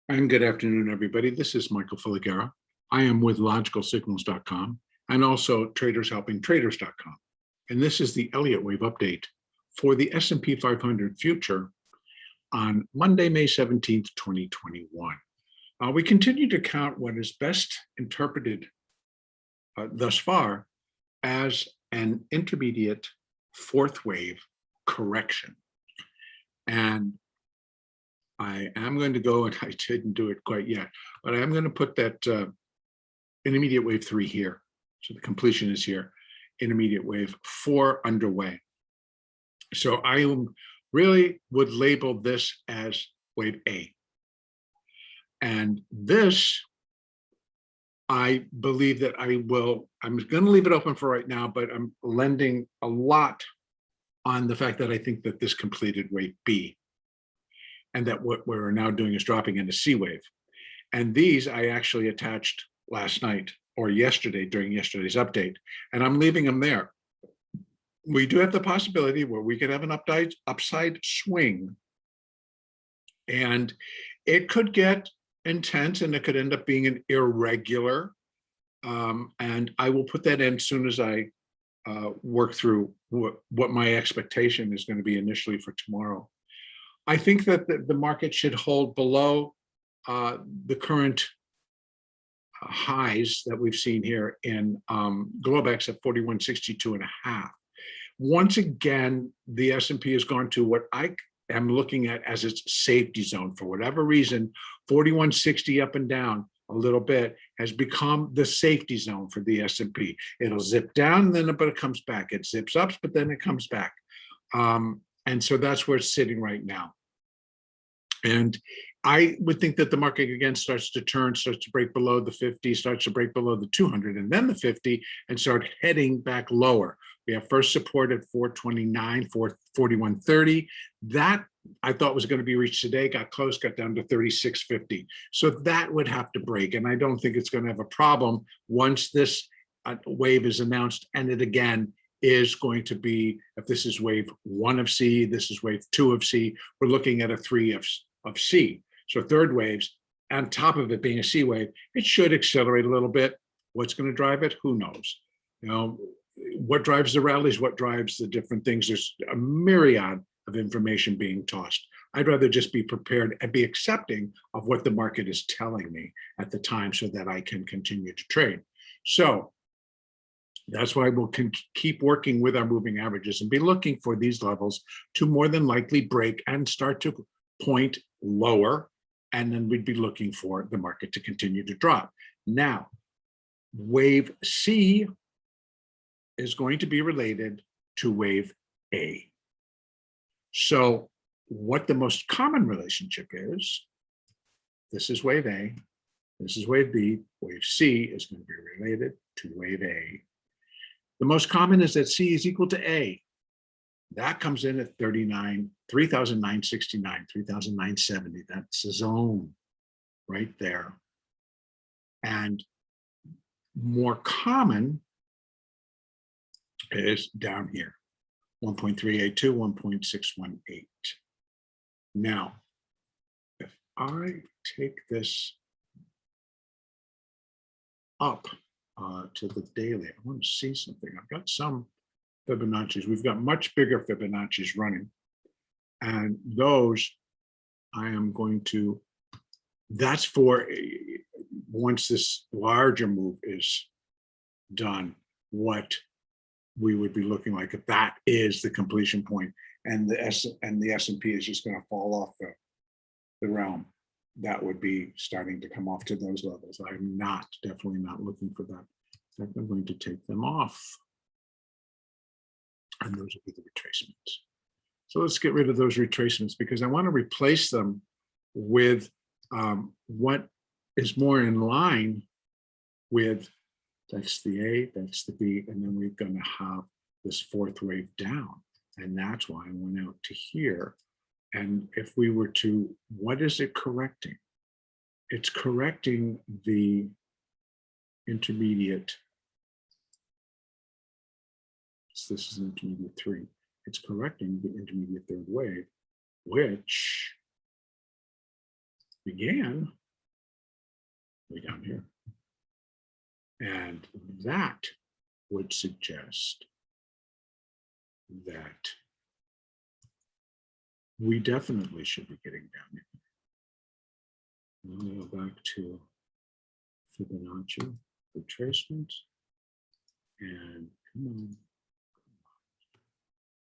And good afternoon, everybody. This is Michael Filigera. I am with logicalsignals.com and also tradershelpingtraders.com. And this is the Elliott wave update for the S&P 500 future on Monday, May 17th, 2021. We continue to count what is best interpreted thus far as an intermediate fourth wave correction. And I am going to go, and I didn't do it quite yet, but I am going to put that intermediate wave 3 here. So the completion is here, intermediate wave 4 underway. So I really would label this as wave A. And this, I believe that I'm going to leave it open for right now, but I'm lending a lot on the fact that I think that this completed wave B, and that what we're now doing is dropping into C wave. And these I actually attached last night or yesterday during yesterday's update, and I'm leaving them there. We do have the possibility where we could have an upside swing, and it could get intense and it could end up being an irregular. And I will put that in as soon as I work through what my expectation is going to be initially for tomorrow. I think that the market should hold below the current highs that we've seen here in Globex at 4162.5. Once again, the S&P has gone to what I am looking at as its safety zone. For whatever reason, 4160 up and down a little bit has become the safety zone for the S&P. It'll zip down, but it comes back. It zips up, but then it comes back. And so that's where it's sitting right now. And I would think that the market again starts to turn, starts to break below the 50, starts to break below the 200 and then the 50 and start heading back lower. We have first support at 429, 4130. That I thought was going to be reached today, got close, got down to 3650. So that would have to break. And I don't think it's going to have a problem once this wave is announced. And it again is going to be, if this is wave 1 of C, this is wave 2 of C, we're looking at a 3 of C. So third waves, on top of it being a C wave, it should accelerate a little bit. What's going to drive it? Who knows? You know, what drives the rallies? What drives the different things? There's a myriad of information being tossed. I'd rather just be prepared and be accepting of what the market is telling me at the time so that I can continue to trade. So that's why we'll keep working with our moving averages and be looking for these levels to more than likely break and start to point lower. And then we'd be looking for the market to continue to drop. Now, wave C is going to be related to wave A. So what the most common relationship is, this is wave A, this is wave B, wave C is going to be related to wave A. The most common is that C is equal to A. That comes in at 3,969, 3,970. That's the zone right there. And more common is down here, 1.382, 1.618. Now, if I take this up to the daily, I want to see something. I've got some Fibonacci's. We've got much bigger Fibonacci's running. And those I am going to, that's for once this larger move is done, what we would be looking like if that is the completion point, and the S&P is just going to fall off the realm. That would be starting to come off to those levels. I'm definitely not looking for that. In fact, I'm going to take them off. And those will be the retracements. So let's get rid of those retracements because I want to replace them with what is more in line with, that's the A, that's the B, and then we're going to have this fourth wave down. And that's why I went out to here. And if we were to, what is it correcting? It's correcting the intermediate. So this is an intermediate 3. It's correcting the intermediate third wave, which began way down here. And that would suggest that we definitely should be getting down here. Let me go back to Fibonacci retracement. And come on.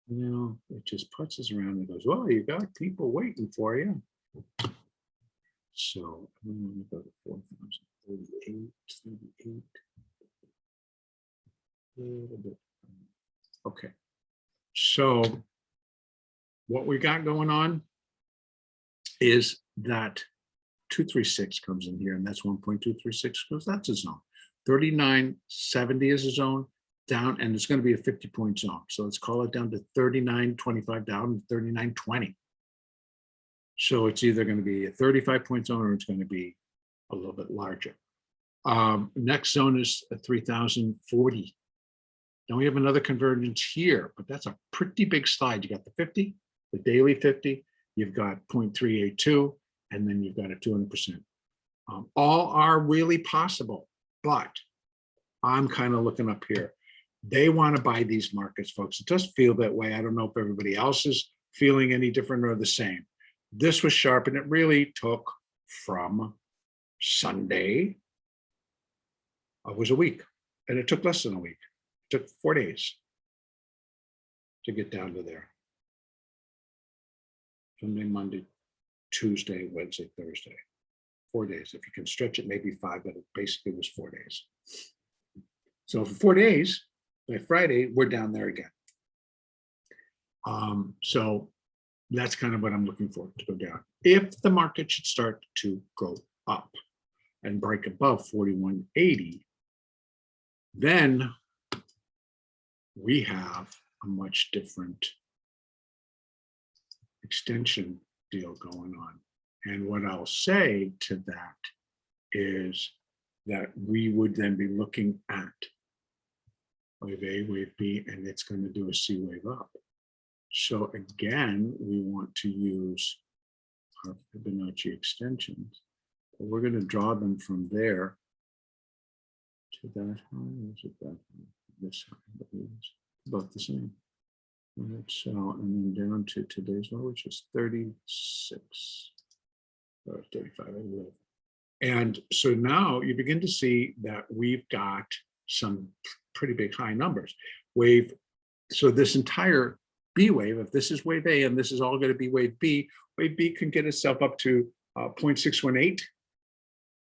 You know, it just puts us around and goes, well, you got people waiting for you. So I'm going to go to 4,038, 38. A little bit. Okay. So what we got going on is that 236 comes in here, and that's 1.236 because that's a zone. 39.70 is a zone down, and it's going to be a 50-point zone. So let's call it down to 39.25 down to 39.20. So it's either going to be a 35-point zone or it's going to be a little bit larger. Next zone is a 3,040. Now we have another convergence here, but that's a pretty big slide. You got the 50, the daily 50, you've got 0.382, and then you've got a 200%. All are really possible, but I'm kind of looking up here. They want to buy these markets, folks. It does feel that way. I don't know if everybody else is feeling any different or the same. This was sharp, and it really took from Sunday. It was a week, and it took less than a week. It took 4 days to get down to there. Sunday, Monday, Tuesday, Wednesday, Thursday. 4 days. If you can stretch it, maybe 5, but it basically was 4 days. So for 4 days, by Friday, we're down there again. So that's kind of what I'm looking for to go down. If the market should start to go up and break above 41.80, then we have a much different extension deal going on. And what I'll say to that is that we would then be looking at wave A, wave B, and it's going to do a C wave up. So again, we want to use our Fibonacci extensions. But we're going to draw them from there to that high. Is it that high? This high, it's about the same. All right, so, and then down to today's low, which is 36, or 35, I believe. And so now you begin to see that we've got some pretty big high numbers. Wave, so this entire B wave, if this is wave A and this is all going to be wave B can get itself up to 0.618,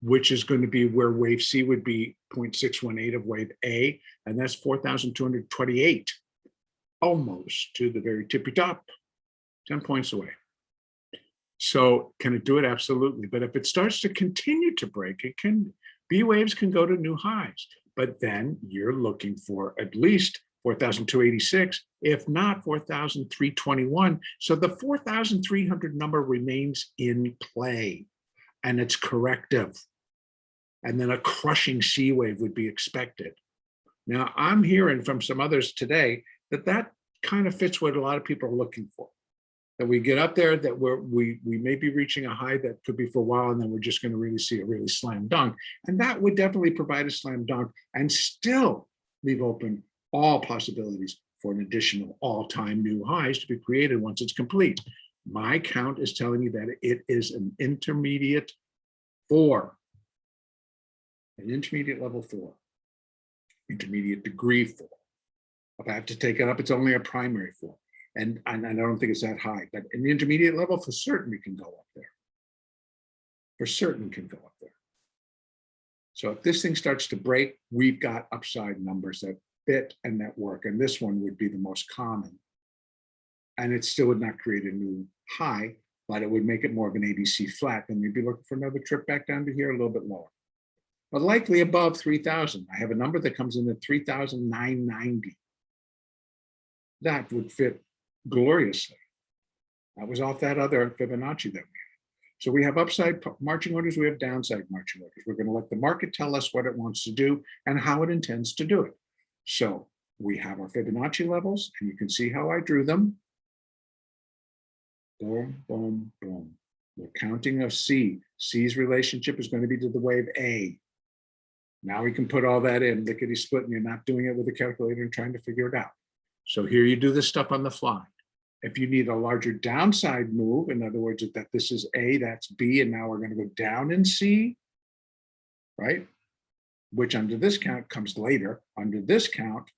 which is going to be where wave C would be 0.618 of wave A, and that's 4,228, almost to the very tippy top, 10 points away. So can it do it? Absolutely. But if it starts to continue to break, it can, B waves can go to new highs, but then you're looking for at least 4,286, if not 4,321. So the 4,300 number remains in play, and it's corrective. And then a crushing C wave would be expected. Now, I'm hearing from some others today that that kind of fits what a lot of people are looking for. That we get up there, that we may be reaching a high that could be for a while, and then we're just going to really see a really slam dunk. And that would definitely provide a slam dunk and still leave open all possibilities for an additional all-time new highs to be created once it's complete. My count is telling me that it is an intermediate 4, an intermediate level 4, intermediate degree 4. If I have to take it up, it's only a primary 4. And I don't think it's that high, but in the intermediate level, for certain, we can go up there. For certain can go up there. So if this thing starts to break, we've got upside numbers that fit and that work. And this one would be the most common. And it still would not create a new high, but it would make it more of an ABC flat. And we'd be looking for another trip back down to here, a little bit lower. But likely above 3,000. I have a number that comes in at 3,990. That would fit gloriously. That was off that other Fibonacci that we had. So we have upside marching orders, we have downside marching orders. We're going to let the market tell us what it wants to do and how it intends to do it. So we have our Fibonacci levels, and you can see how I drew them. Boom, boom, boom. We're counting of C. C's relationship is going to be to the wave A. Now we can put all that in, lickety split, and you're not doing it with a calculator and trying to figure it out. So here you do this stuff on the fly. If you need a larger downside move, in other words, that this is A, that's B, and now we're going to go down in C, right? Which under this count comes later. Under this count,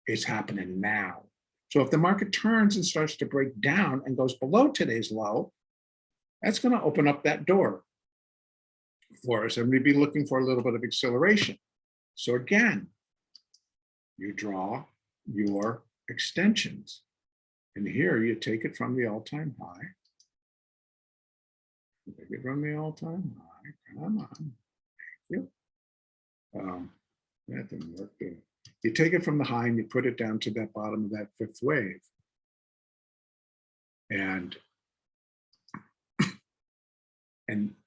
it's happening now. So if the market turns and starts to break down and goes below today's low, that's going to open up that door for us, and we'd be looking for a little bit of acceleration. So again, you draw your extensions. And here you take it from the all-time high. Take it from the all-time high. Come on. Thank you. That didn't work, did it? You take it from the high and you put it down to that bottom of that fifth wave. And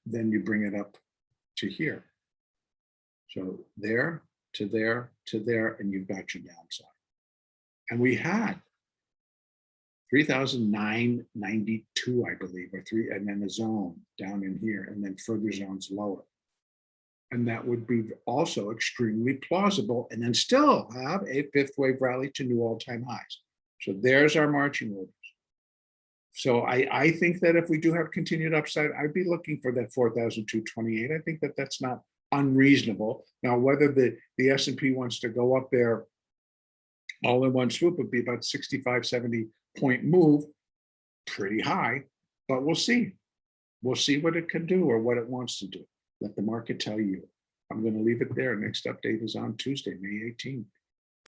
then you bring it up to here. So there to there to there, and you've got your downside. And we had 3,992, I believe, or three, and then a zone down in here, and then further zones lower. And that would be also extremely plausible, and then still have a fifth wave rally to new all-time highs. So there's our marching orders. So I think that if we do have continued upside, I'd be looking for that 4,228. I think that that's not unreasonable. Now, whether the S&P wants to go up there all in one swoop would be about 65, 70 point move, pretty high, but we'll see. We'll see what it can do or what it wants to do. Let the market tell you. I'm going to leave it there. Next update is on Tuesday, May 18th.